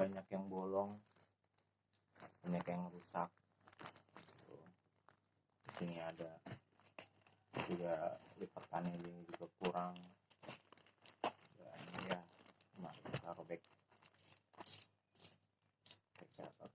banyak yang bolong, banyak yang rusak. Di sini ada juga lipatannya juga kurang, dan ya kita robek ventilator.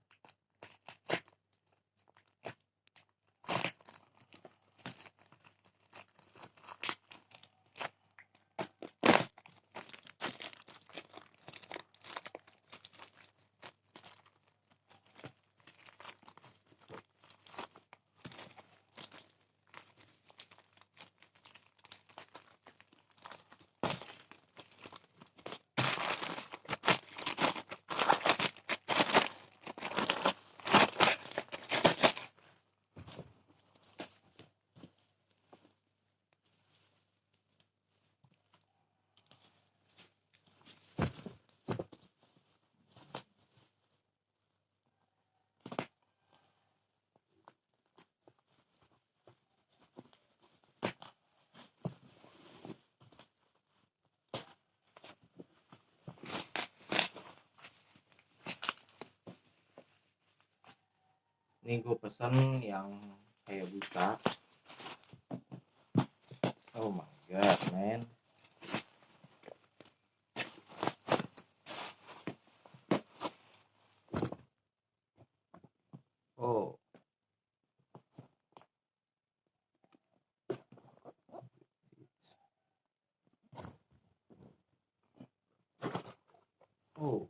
Ini gue pesen yang kayak busa. Oh my god, man. Oh. Oh.